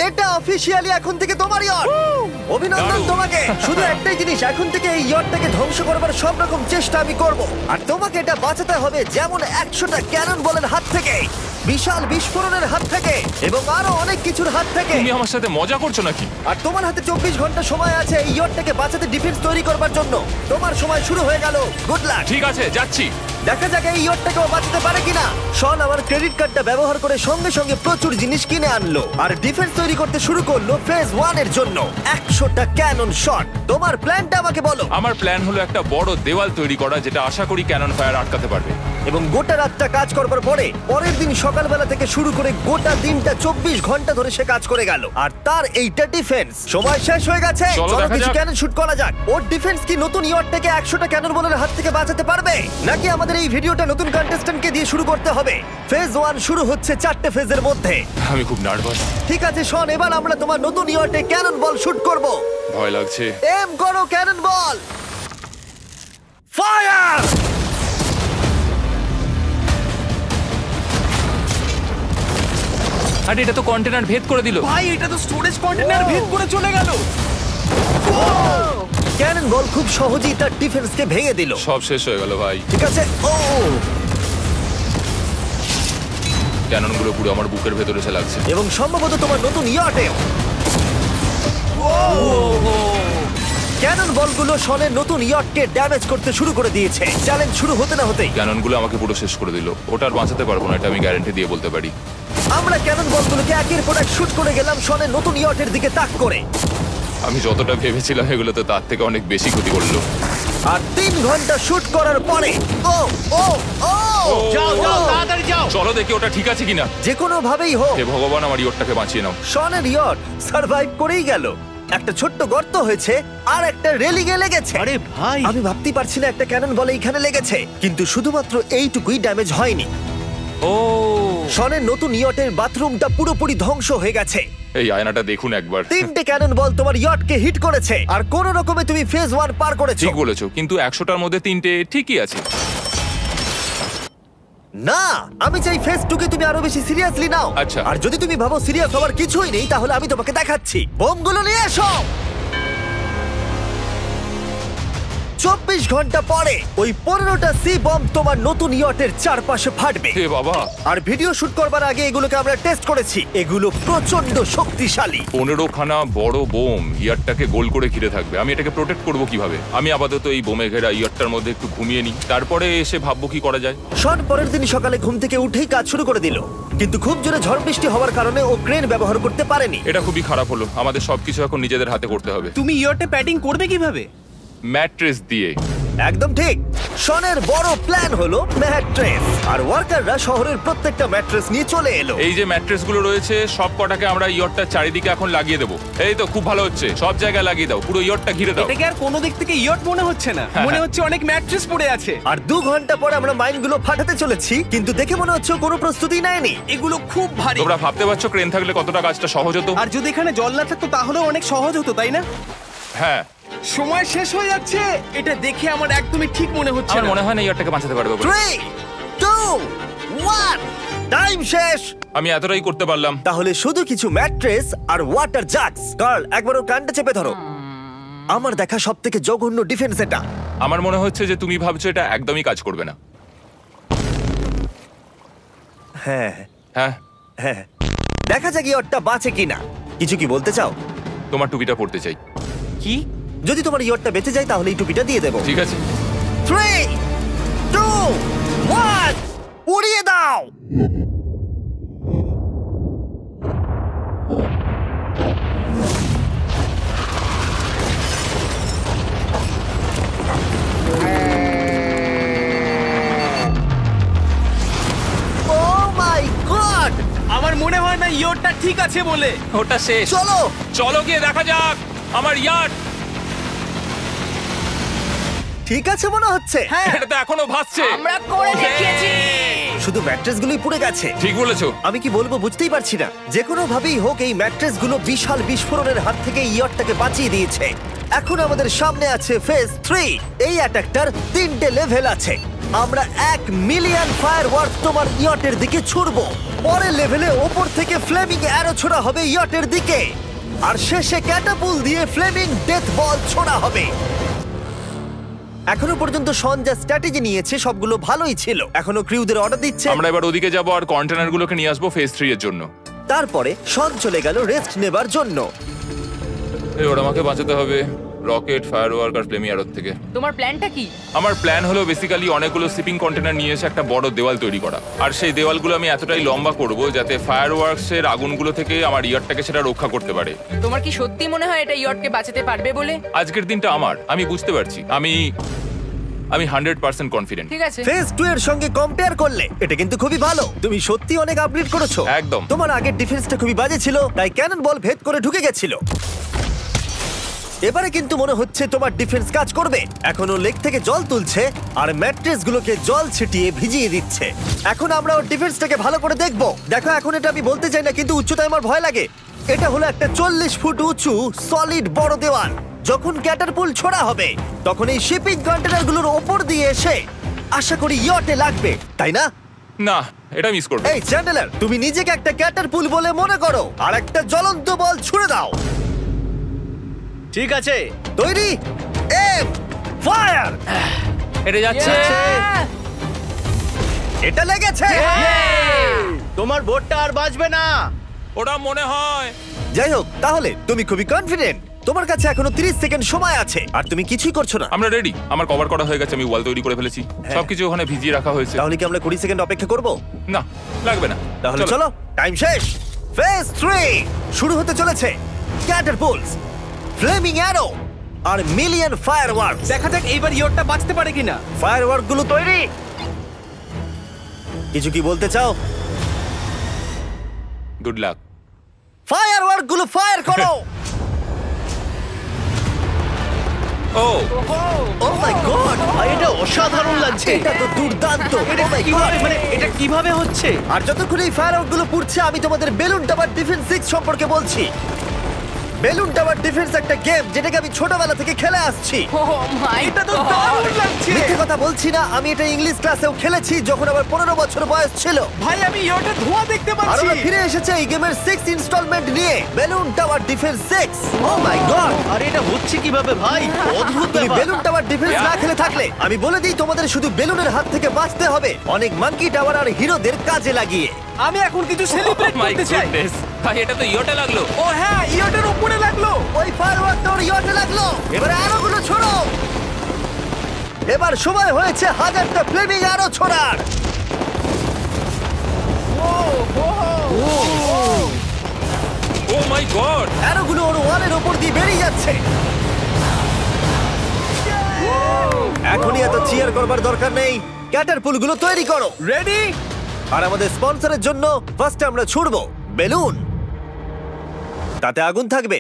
এটা অফিসিয়ালি এখন থেকে তোমার ইয়ট। অভিনন্দন দারুণ। তোমাকে। শুধু একটাই জিনিস, এখন থেকে এই ইয়টটাকে ধ্বংস করবার সব রকম চেষ্টা আমি করব, আর তোমাকে এটা বাঁচাতে হবে যেমন 100টা ক্যানন বলের হাত থেকে, বিশাল বিস্ফোরণের হাত থেকে, এবং আরো অনেক কিছুর হাত থেকে। তুমি আমার সাথে মজা করছো নাকি? আর তোমার হাতে 24 ঘন্টা সময় আছে এই ইয়টটাকে বাঁচাতে, ডিফেন্স তৈরি করবার জন্য। তোমার সময় শুরু হয়ে গেল। Good luck. ঠিক আছে, যাচ্ছি। দেখা যাক এই ইয়টটাকে ও বাঁচাতে পারে কিনা। শন আমার ক্রেডিট কার্ডটা ব্যবহার করে সঙ্গে সঙ্গে প্রচুর জিনিস কিনে আনলো আর ডিফেন্স তৈরি করতে শুরু করলো ফেজ 1 এর জন্য 100টা ক্যানন শট। তোমার প্ল্যানটা আমাকে বলো। আমার প্ল্যান হলো একটা বড় দেওয়াল তৈরি করা, যেটা আশা করি ক্যানন ফায়ার আটকাতে পারবে। এবং গোটা রাতটা কাজ করবার পরে পরের দিন সকালবেলা থেকে শুরু করে গোটা দিনটা 24 ঘন্টা ধরে সে কাজ করে গেল, আর তার এইটা ডিফেন্স। সময় শেষ হয়ে গেছে। চলো চলো দেখা কিছু যাক। ক্যানন শুট করা যাক। ওর ডিফেন্স কি নতুন ইয়টটাকে 100টা ক্যানন বলের হাত থেকে বাঁচাতে পারবে, নাকি আমাদের এই ভিডিওটা নতুন কন্টেস্ট্যান্টকে দিয়ে শুরু করতে হবে? ফেজ 1 শুরু হচ্ছে 4টে ফেজের মধ্যে। আমি খুব নার্ভাস। ঠিক আছে শন, এবার আমরা তোমার নতুন ইয়টে ক্যানন বল শুট করব। ভয় লাগছে। এম করো ক্যানন বল। ফায়ার! আরে এটা তো কন্টেনার ভেদ করে দিল। ভাই এটা তো স্টোরেজ কন্টেনার ভেদ করে চলে গেল। ক্যানন বল খুব সহজেই তার ডিফেন্সকে ভেঙে দিল। সব শেষ হয়ে গেল ভাই। ঠিক আছে। ও ক্যাননগুলো পুরো আমার বুকের ভেতরে এসে লাগছে। এবং সম্ভবত তোমার নতুন ইয়টেও। ক্যানন বলগুলো শনের নতুন ইয়টকে ড্যামেজ করতে শুরু করে দিয়েছে। চ্যালেঞ্জ শুরু হতে না হতেই ক্যাননগুলো আমাকে পুরো শেষ করে দিল। ওটা আর বাঁচাতে পারবো না, এটা আমি গ্যারান্টি দিয়ে বলতে পারি। আমরা ক্যানন বলগুলোকে একের পর এক শুট করে গেলাম শনের নতুন ইয়টের দিকে তাক করে। আমি যতটা ভেবেছিলাম এগুলো তো তার থেকে অনেক বেশি ক্ষতি করলো। আর 3 ঘন্টা শুট করার পরে ও ও ও যাও যাও তাড়াতাড়ি যাও। চলো দেখি ওটা ঠিক আছে কিনা। যে কোনো ভাবেই হোক হে ভগবান, আমার ইয়টটাকে বাঁচিয়ে নাও। শনের ইয়ট সার্ভাইভ করেই গেল। একটা ছোট্ট গর্ত হয়েছে আর একটা রেলিং এ লেগেছে। আরে ভাই আমি ভাবতেই পারছি না একটা ক্যানন বলে এইখানে লেগেছে, কিন্তু শুধুমাত্র এইটুকুই ড্যামেজ হয়নি। ও শনের নতুন ইয়টের বাথরুমটা পুরোপুরি ধ্বংস হয়ে গেছে। এই আয়নাটা দেখুন একবার। 3টে ক্যানন বল তোমার ইয়টকে হিট করেছে, আর কোনো রকমে তুমি ফেজ 1 পার করেছো। ঠিক বলেছো, কিন্তু 100টার মধ্যে 3টে ঠিকই আছে। না, আমি চাই ফেজ 2 কে তুমি আরো বেশি সিরিয়াসলি নাও। আচ্ছা। আর যদি তুমি ভাবো সিরিয়াস হওয়ার কিছুই নেই, তাহলে আমি তোমাকে দেখাচ্ছি। বোমগুলো নিয়ে এসো। 24 ঘন্টা পরে ওই 15টা সি বম তোমার নতুন ইয়টের চারপাশে ফাটবে। হে বাবা, আর ভিডিও শুট করবার আগে এগুলোকে আমরা টেস্ট করেছি। এগুলো প্রচন্ড শক্তিশালী। 15খানা বড় বোম ইয়ারটাকে গোল করে ঘিরে থাকবে। আমি এটাকে প্রোটেক্ট করব কিভাবে? আমি আপাতত এই বোমে ঘেরা ইয়ারটার মধ্যে একটু ঘুমিয়ে নিই, তারপরে এসে ভাববো কি করা যায়। শন পরের দিন সকালে ঘুম থেকে উঠেই কাজ শুরু করে দিল, কিন্তু খুব জোরে ঝড় বৃষ্টি হওয়ার কারণে ও ক্রেন ব্যবহার করতে পারেনি। এটা খুবই খারাপ হলো। আমাদের সবকিছু এখন নিজেদের হাতে করতে হবে। তুমি ইয়টে প্যাডিং করবে কিভাবে? ম্যাট্রেস দিয়ে। একদম ঠিক। শনের বড় প্ল্যান হলো ম্যাট্রেস, আর ওয়ার্কাররা শহরের প্রত্যেকটা ম্যাট্রেস নিয়ে চলে এলো। এই যে ম্যাট্রেসগুলো রয়েছে সব কটাকে আমরা ইয়রটার চারিদিকে এখন লাগিয়ে দেবো। এই তো খুব ভালো হচ্ছে, সব জায়গায় লাগিয়ে দাও, পুরো ইয়রটা ঘিরে দাও। এটাকে আর কোনো দিক থেকে ইয়ট মনে হচ্ছে না, মনে হচ্ছে অনেক ম্যাট্রেস পড়ে আছে। আর 2 ঘন্টা পরে আমরা মাইনগুলো ফাটাতে চলেছি, কিন্তু দেখে মনে হচ্ছে ও কোনো প্রস্তুতি নেয়নি। এগুলো খুব ভারী। তোমরা ভাবতে পারছো ক্রেন থাকলে কতটা কাজটা সহজ হতো? আর যদি এখানে জল না থাকতো তাহলেও অনেক সহজ হতো, তাই না? হ্যাঁ, সময় শেষ হয়ে যাচ্ছে। এটা দেখে আমার একদমই ঠিক মনে হচ্ছে আমার না। মনে হয় না ইয়রটাকে বাঁচাতে পারবে বলে। 3 2 1 টাইম শেষ। আমি এতটাই করতে পারলাম। তাহলে শুধু কিছু ম্যাট্রেস আর ওয়াটার জাগস। কার্ল, একবার ওর কানটা চেপে ধরো। আমার দেখা সবথেকে জঘন্য ডিফেন্স এটা। আমার মনে হচ্ছে যে তুমি ভাবছো এটা একদমই কাজ করবে না। হ্যাঁ হ্যাঁ, হ্যাঁ, দেখা যাক ইয়টটা বাঁচে কিনা। কিছু কি বলতে চাও? তোমার টুপিটা পড়তে চাই। কি? যদি তোমার ইয়টটা বেঁচে যায় তাহলে এই টুপিটা দিয়ে দেবো। ঠিক আছে। 3 2 1 উড়িয়ে দাও। Oh my God! আমার মনে হয় না ইয়টটা ঠিক আছে বলে। ওটা শেষ। চলো চলো গিয়ে দেখা যাক আমার ইয়ার্ড। ঠিক আছে মনে হচ্ছে। হ্যাঁ, এটা তো এখনো ভাসছে। আমরা করে দেখিয়েছি। শুধু ম্যাট্রেসগুলোই পুড়ে গেছে। ঠিক বলেছো। আমি কি বলবো বুঝতেই পারছি না। যে কোনো ভাবেই হোক এই ম্যাট্রেসগুলো বিশাল বিস্ফোরণের হাত থেকে ইয়টটাকে বাঁচিয়ে দিয়েছে। এখন আমাদের সামনে আছে ফেজ 3। এই অ্যাটাকটার 3টে লেভেল আছে। আমরা 1,000,000 ফায়ারওয়ার্ক তোমার ইয়টের দিকে ছুড়বো। পরের লেভেলে ওপর থেকে ফ্লেমিং অ্যারো ছোড়া হবে ইয়টের দিকে, আর শেষে ক্যাটাপুল দিয়ে ফ্লেমিং ডেথ বল ছোড়া হবে। এখনো পর্যন্ত শন যা স্ট্র্যাটেজি নিয়েছে সবগুলো ভালোই ছিল। এখনো ক্রিউদের অর্ডার দিচ্ছে। আমরা এবার ওদিকে যাব আর কন্টেনারগুলোকে নিয়ে আসবো ফেজ 3 এর জন্য। তারপরে শন চলে গেল রেস্ট নেবার জন্য। এবার আমাকে বাঁচাতে হবে রকেট, ফায়ারওয়ার্ক আর ফ্লেমি অ্যারোর থেকে। তোমার প্ল্যানটা কি? আমার প্ল্যান হলো বেসিক্যালি অনেকগুলো শিপিং কন্টেনার নিয়ে এসে একটা বড় দেওয়াল তৈরি করা, আর সেই দেওয়ালগুলো আমি এতটাই লম্বা করব যাতে ফায়ারওয়ার্কসের আগুনগুলো থেকে আমার ইয়ারটাকে সেটা রক্ষা করতে পারে। তোমার কি সত্যি মনে হয় এটা ইয়টকে বাঁচাতে পারবে বলে? আজকের দিনটা আমার, আমি বুঝতে পারছি। আমি 100% কনফিডেন্ট। ঠিক আছে। ফেজ 2 এর সঙ্গে কম্পেয়ার করলে এটা কিন্তু খুবই ভালো। তুমি সত্যি অনেক আপগ্রেড করেছো। একদম। তোমার আগের ডিফেন্সটা খুবই বাজে ছিল, তাই ক্যানন বল ভেদ করে ঢুকে গেছিল। এবারে কিন্তু মনে হচ্ছে তোমার ডিফেন্স কাজ করবে। এখনো লেক থেকে জল তুলছে আর ম্যাট্রেস গুলোকে জল ছিটিয়ে ভিজিয়ে দিচ্ছে। এখন আমরা ওর ডিফেন্সটাকে ভালো করে দেখবো। দেখো, এখন এটা আমি বলতে চাই না, কিন্তু উচ্চতায় আমার ভয় লাগে। এটা হলো একটা 40 ফুট উঁচু সলিড বড় দেওয়াল। যখন ক্যাটারপুল ছোড়া হবে তখন এই শিপিং কন্টেনারগুলোর ওপর দিয়ে এসে আশা করি ইয়টে লাগবে, তাই না? না, এটা মিস করব। এই চ্যান্ডেলার, তুমি নিজেকে একটা ক্যাটারপুল বলে মনে করো আর একটা জ্বলন্ত বল ছুড়ে দাও। ঠিক আছে। তৈরি? Aim fire! এটা যাচ্ছে। এটা লেগেছে। তোমার বোটটা আর বাঁচবে না। ওটা মনে হয়। যাই হোক, তাহলে তুমি খুবই কনফিডেন্ট। তোমার কাছে এখনো 30 সেকেন্ড সময় আছে আর তুমি কিছুই করছো না। আমরা রেডি, আমার কভার করা হয়ে গেছে, আমি ওয়াল তৈরি করে ফেলেছি, সবকিছু ওখানে ভিজিয়ে রাখা হয়েছে। তাহলে কি আমরা 20 সেকেন্ড অপেক্ষা করব? না, লাগবে না। তাহলে চলো, টাইম শেষ। ফেজ 3 শুরু হতে চলেছে। ক্যাটারপুলস, ফ্লেমিং অ্যারো আর মিলিয়ন ফায়ারওয়ার্কস। দেখা যাক এইবার ইয়টটা বাঁচতে পারে কিনা। ফায়ারওয়ার্ক গুলো তৈরি। কিছু কি বলতে চাও? Good luck. ফায়ারওয়ার্ক গুলো ফায়ার করো। ও ও মাই গড, এটা অসাধারণ লাগছে। এটা তো দুর্দান্ত। এটা Oh my কিভাবে God! মানে এটা কিভাবে হচ্ছে? আর যতক্ষণ এই ফায়ারওয়ার্ক গুলো পুড়ছে আমি তোমাদের বেলুন টাওয়ার ডিফেন্স 6 সম্পর্কে বলছি। বেলুন টাওয়ার ডিফেন্স একটা গেম যেটাকে আমি ছোটবেলা থেকে খেলে আসছি। ও মাই এটা তো দারুণ লাগছে। মিথ্যে কথা বলছি না, আমি এটা ইংলিশ ক্লাসেও খেলেছি যখন আমার 15 বছর বয়স ছিল। ভাই আমি ইয়টে ধোঁয়া দেখতে আর পাচ্ছি। ওরা ফিরে এসেছে এই গেমের 6 ইনস্টলমেন্ট নিয়ে, বেলুন টাওয়ার ডিফেন্স 6। ও মাই গড, আর এটা হচ্ছে কিভাবে ভাই? অদ্ভুত তুমি ব্যাপার। বেলুন টাওয়ার ডিফেন্স না খেলে থাকলে আমি বলে দিই তোমাদের শুধু বেলুনের হাত থেকে বাঁচতে হবে অনেক মাঙ্কি টাওয়ার আর হিরোদের কাজে লাগিয়ে। আমি এখন কিছু সেলিব্রেট মাই করতে চাই। গুডনেস, ভাই এটা তো ইয়োটা লাগলো। ও হ্যাঁ, ইয়টের উপরে লাগলো। ওই ফায়ারওয়ার্ক তোর ইয়টে লাগলো। এবারে আরোগুলো ছোড়ো। এবার সময় হয়েছে 1000টা ফ্লেমিং আরো ছোড়ার। ও মাই গড, অ্যারোগুলো ওর ওয়ালের ওপর দিয়ে বেরিয়ে যাচ্ছে। এখনই এত চিয়ার করবার দরকার নেই, ক্যাটারপুলগুলো তৈরি করো। রেডি? আর আমাদের স্পন্সরের জন্য ফার্স্টে আমরা ছুড়বো বেলুন, তাতে আগুন থাকবে,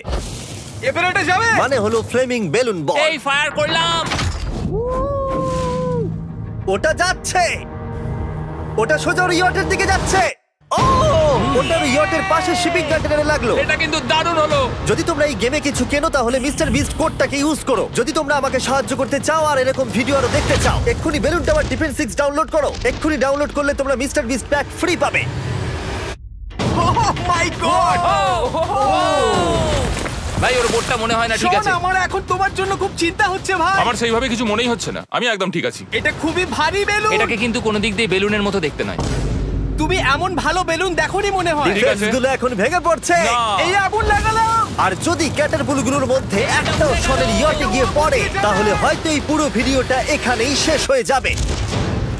এবার এটা যাবে। মানে হলো ফ্লেমিং বেলুন বল। এই ফায়ার করলাম। ওটা যাচ্ছে, ওটা সোজা ওর ইয়টের দিকে যাচ্ছে। ও, ওটা ওর ইয়টের পাশে শিপিং কন্টেনারে লাগলো। এটা কিন্তু দারুণ হলো। যদি তোমরা এই গেমে কিছু কেনো তাহলে মিস্টার বিস্ট কোডটাকে ইউজ করো। যদি তোমরা আমাকে সাহায্য করতে চাও আর এরকম ভিডিও আরো দেখতে চাও, এক্ষুনি বেলুন টাওয়ার ডিফেন্স 6 ডাউনলোড করো। এক্ষুনি ডাউনলোড করলে তোমরা মিস্টার বিস্ট প্যাক ফ্রি পাবে। ও মাই গড। ভাই ওর বোটটা মনে হয় না ঠিক আছে। আমার এখন তোমার জন্য খুব চিন্তা হচ্ছে ভাই। আমার সেইভাবে কিছু মনেই হচ্ছে না, আমি একদম ঠিক আছি। এটা খুবই ভারী বেলুন। এটাকে কিন্তু কোনো দিক দিয়ে বেলুনের মতো দেখতে নয়। তুমি এমন ভালো বেলুন দেখোনি মনে হয়। ঠিক আছে। ডিফেন্সগুলো এখন ভেঙে পড়ছে। না। এই আগুন লাগালাম। আর যদি ক্যাটারপুলগুলোর মধ্যে একটাও শনের ইয়টে গিয়ে পড়ে তাহলে হয়তো এই পুরো ভিডিওটা এখানেই শেষ হয়ে যাবে।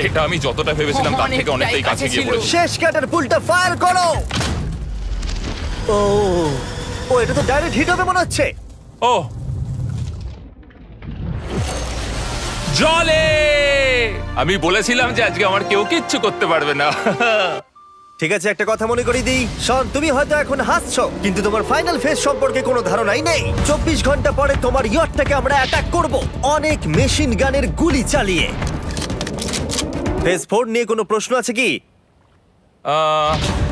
এটা আমি যতটা ভেবেছিলাম তার থেকে অনেকটাই কাছে গিয়ে পড়েছে। শেষ ক্যাটারপুলটা ফায়ার করো। ও ও, এটা তো ডাইরেক্ট হিট হবে মনে হচ্ছে। ও জলে, আমি বলেছিলাম যে আজকে আমার কেউ কিচ্ছু করতে পারবে না। ঠিক আছে, একটা কথা মনে করিয়ে দিই, শন, তুমি হয়তো এখন হাসছো কিন্তু তোমার ফাইনাল ফেজ সম্পর্কে কোনো ধারণাই নেই। 24 ঘন্টা পরে তোমার ইয়টটাকে আমরা অ্যাটাক করব অনেক মেশিন গানের গুলি চালিয়ে। ফেজ 4 নিয়ে কোনো প্রশ্ন আছে কি?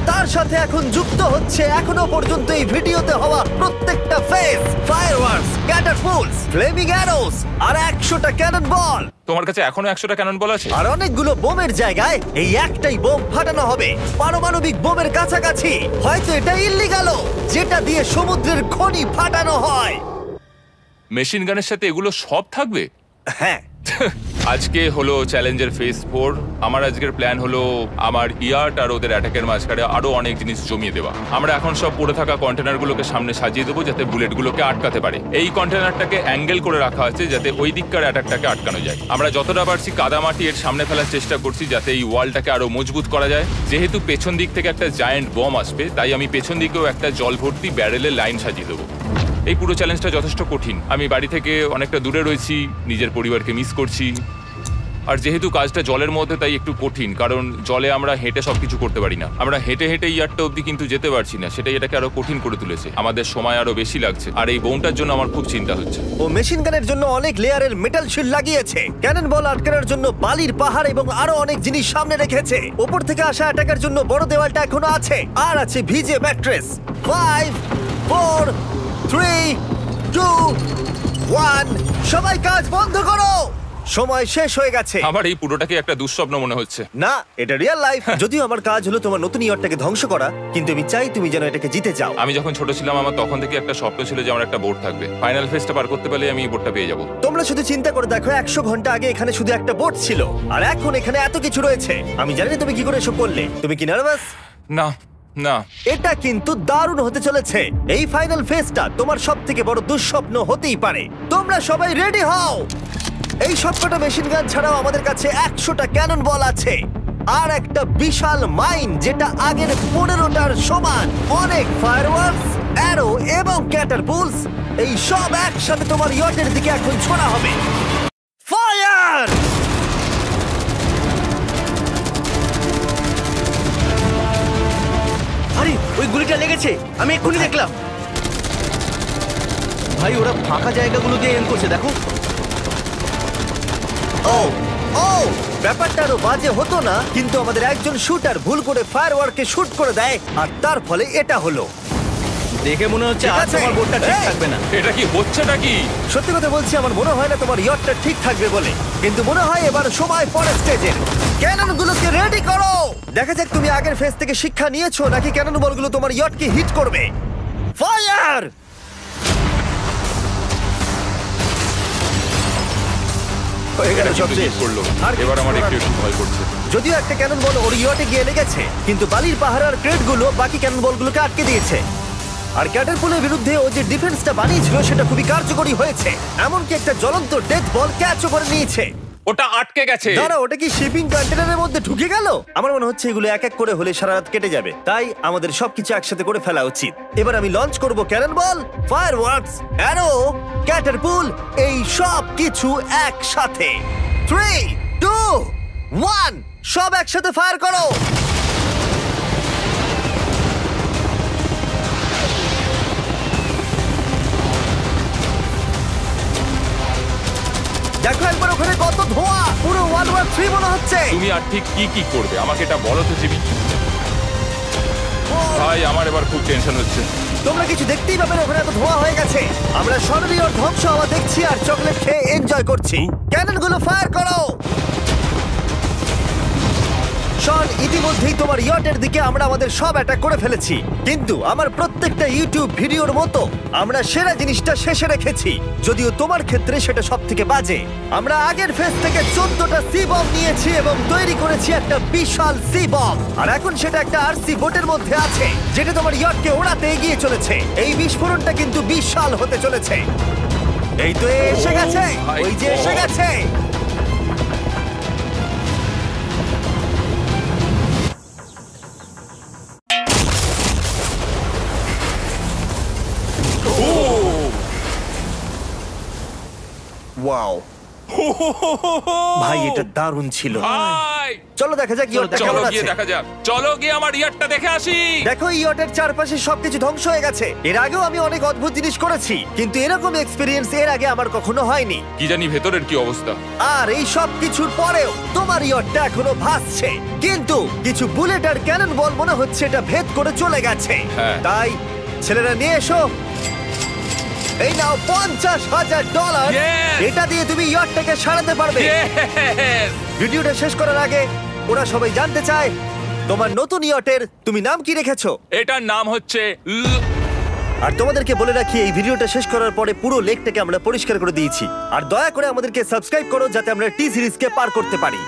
তার সাথে এখন যুক্ত হচ্ছে এখনো পর্যন্ত এই ভিডিওতে হওয়া প্রত্যেকটা face, fireworks, catapults, flaming arrows আর 100টা ক্যানন বল। তোমার কাছে এখনো 100টা ক্যানন বল আছে? আর অনেকগুলো বোমের জায়গায় এই একটাই বোম ফাটানো হবে, পারমাণবিক বোমের কাছাকাছি। হয়তো এটা ইল্লিগাল, যেটা দিয়ে সমুদ্রের খনি ফাটানো হয়। মেশিন গানের সাথে এগুলো সব থাকবে? হ্যাঁ, আজকে হলো চ্যালেঞ্জের ফেজ 4। আমার আজকের প্ল্যান হলো আমার ইয়ার্ট আর ওদের অ্যাটাকের মাঝখানে আরো অনেক জিনিস জমিয়ে দেওয়া। আমরা এখন সব পড়ে থাকা কন্টেনারগুলোকে সামনে সাজিয়ে দেবো যাতে বুলেটগুলোকে আটকাতে পারে। এই কন্টেনারটাকে অ্যাঙ্গেল করে রাখা আছে যাতে ওই দিককার অ্যাটাকটাকে আটকানো যায়। আমরা যতটা পারছি কাদামাটি এর সামনে ফেলার চেষ্টা করছি যাতে এই ওয়ালটাকে আরো মজবুত করা যায়। যেহেতু পেছন দিক থেকে একটা জায়ান্ট বম আসবে, তাই আমি পেছন দিকেও একটা জল ভর্তি ব্যারেলের লাইন সাজিয়ে দেবো। এই পুরো চ্যালেঞ্জটা যথেষ্ট কঠিন। আমি বাড়ি থেকে অনেকটা দূরে রয়েছি, নিজের পরিবারকে মিস করছি। আর যেহেতু কাজটা জলের মধ্যে, তাই একটু কঠিন, কারণ জলে আমরা হেঁটে সবকিছু করতে পারি না। আমরা হেঁটে হেঁটে ইয়ারটা অব্দি কিন্তু যেতে পারছি না, সেটাই এটাকে আরো কঠিন করে তুলেছে। আমাদের সময় আরো বেশি লাগছে, আর এই বোমটার জন্য আমার খুব চিন্তা হচ্ছে। ও মেশিন গানের জন্য অনেক লেয়ারের মেটাল শিল্ড লাগিয়েছে, ক্যানন বল আটকানোর জন্য বালির পাহাড় এবং আরো অনেক জিনিস সামনে রেখেছে। উপর থেকে আসা অ্যাটাকের জন্য বড় দেওয়ালটা এখনো আছে, আর আছে ভিজে ম্যাট্রেস। 5 4 3 2 1 সবাই কাজ বন্ধ করো, সময় শেষ হয়ে গেছে। আমার এই পুরোটাকে একটা দুঃস্বপ্ন মনে হচ্ছে। না, এটা রিয়েল লাইফ। যদিও আমার কাজ হলো তোমার নতুন ইয়ারটাকে ধ্বংস করা, কিন্তু আমি চাই তুমি যেন এটাকে জিতে যাও। আমি যখন ছোট ছিলাম, আমার তখন থেকে একটা স্বপ্ন ছিল যে আমার একটা বোট থাকবে। ফাইনাল ফেজটা পার করতে পারলে আমি এই বোটটা পেয়ে যাবো। তোমরা শুধু চিন্তা করে দেখো, 100 ঘন্টা আগে এখানে শুধু একটা বোট ছিল, আর এখন এখানে এত কিছু রয়েছে। আমি জানি না তুমি কি করে এসব করলে। তুমি কি নার্ভাস? না না, এটা কিন্তু দারুণ হতে চলেছে। এই ফাইনাল ফেজটা তোমার সবথেকে বড় দুঃস্বপ্ন হতেই পারে। তোমরা সবাই রেডি হও। এই সবকটা মেশিন গান ছাড়াও আমাদের কাছে 100টা ক্যানন বল আছে, আর একটা বিশাল মাইন যেটা আগের 15টার সমান। অনেক ফায়ারওয়ার্কস, অ্যারো এবং ক্যাটারপুলস, এই সব একসাথে তোমার ইয়টের দিকে এখন ছোড়া হবে। ফায়ার! আরে ওই গুলিটা লেগেছে, আমি এক্ষুনি দেখলাম। ভাই ওরা ফাঁকা জায়গাগুলো দিয়ে এম করছে, দেখো। ও ও ব্যাপারটা আরো বাজে হতো না, কিন্তু আমাদের একজন শুটার ভুল করে ফায়ারওয়ার্ককে শুট করে দেয়, আর তার ফলে এটা হলো। দেখে মনে হচ্ছে ঠিক আজ আছে। তোমার বোটটা ঠিক এই! থাকবে না। এটা কি হচ্ছেটা কি? সত্যি কথা বলছি, আমার মনে হয় না তোমার ইয়টটা ঠিক থাকবে বলে, কিন্তু মনে হয় এবার সময় পরের স্টেজের। ক্যাননগুলোকে রেডি করো। দেখা যাক তুমি আগের ফেজ থেকে শিক্ষা নিয়েছো নাকি ক্যানন বলগুলো তোমার ইয়টকে হিট করবে। ফায়ার! হয়ে গেল, এটা সব কিন্তু শেষ। hit করলো। আর এবার আমার কিছু একটু করার একটু ভয় করছে। যদিও একটা ক্যানন বল ওর ইয়টে গিয়ে লেগেছে, কিন্তু বালির পাহাড় আর ক্রেটগুলো বাকি ক্যানন বলগুলোকে আটকে দিয়েছে। আর ক্যাটারপুলের বিরুদ্ধে ও যে ডিফেন্সটা বানিয়েছিল সেটা খুবই কার্যকরী হয়েছে। এমনকি একটা জ্বলন্ত ডেথ বল ক্যাচও করে নিয়েছে। ওটা আটকে গেছে। দাঁড়া, ওটা কি শিপিং কন্টেনারের মধ্যে ঢুকে গেল? আমার মনে হচ্ছে এগুলো এক এক করে হলে সারা রাত কেটে যাবে, তাই আমাদের সবকিছু একসাথে করে ফেলা উচিত। এবার আমি লঞ্চ করব ক্যানন বল, ফায়ারওয়ার্কস, অ্যারো, ক্যাটারপুল, এই সব কিছু একসাথে। 3 2 1 সব একসাথে ফায়ার করো। দেখো একবার ওখানে কত ধোঁয়া, পুরো ওয়ার্ল্ড ওয়ার 3 মনে হচ্ছে। তুমি আর ঠিক কি কি করবে আমাকে এটা বলো তো জিমি। ভাই আমার এবার খুব টেনশন হচ্ছে। তোমরা কিছু দেখতেই পাবে না, ওখানে এত ধোঁয়া হয়ে গেছে। আমরা স্বর্ণীয় ধ্বংস হওয়া দেখছি আর চকলেট খেয়ে এনজয় করছি। ক্যাননগুলো ফায়ার করো। শন, ইতিমধ্যেই তোমার ইয়টের দিকে আমরা আমাদের সব অ্যাটাক করে ফেলেছি, কিন্তু আমার প্রত্যেকটা ইউটিউব ভিডিওর মতো আমরা সেরা জিনিসটা শেষে রেখেছি, যদিও তোমার ক্ষেত্রে সেটা সব থেকে বাজে। আমরা আগের ফেজ থেকে 14টা সি বম নিয়েছি এবং তৈরি করেছি একটা বিশাল সি বম, আর এখন সেটা একটা আরসি বোটের মধ্যে আছে যেটা তোমার ইয়টকে ওড়াতে এগিয়ে চলেছে। এই বিস্ফোরণটা কিন্তু বিশাল হতে চলেছে। এই তো এসে গেছে, ভাই ওই যে এসে God! গেছে। ওয়াও, ভাই এটা দারুণ ছিল। ভাই চলো দেখা যাক ইয়টটা চলো কেমন গিয়ে আছে। দেখা যাক, চলো গিয়ে আমার ইয়ারটা দেখে আসি। দেখো ইয়টের চারপাশে সবকিছু ধ্বংস হয়ে গেছে। এর আগেও আমি অনেক অদ্ভুত জিনিস করেছি, কিন্তু এরকম এক্সপেরিয়েন্স এর আগে আমার কখনো হয়নি। কি জানি ভেতরের কি অবস্থা। আর এই সব কিছুর পরেও তোমার ইয়টটা এখনো ভাসছে, কিন্তু কিছু বুলেট আর ক্যানন বল মনে হচ্ছে এটা ভেদ করে চলে গেছে। হ্যাঁ। তাই ছেলেরা নিয়ে এসো, এই নাও $50,000। Yes! এটা দিয়ে তুমি ইয়টটাকে সারাতে পারবে। Yes! ভিডিওটা শেষ করার আগে ওরা সবাই জানতে চায় তোমার নতুন ইয়টের তুমি নাম কি রেখেছো। এটার নাম হচ্ছে আর তোমাদেরকে বলে রাখি এই ভিডিওটা শেষ করার পরে পুরো লেকটাকে আমরা পরিষ্কার করে দিয়েছি। আর দয়া করে আমাদেরকে সাবস্ক্রাইব করো যাতে আমরা টি সিরিজকে পার করতে পারি।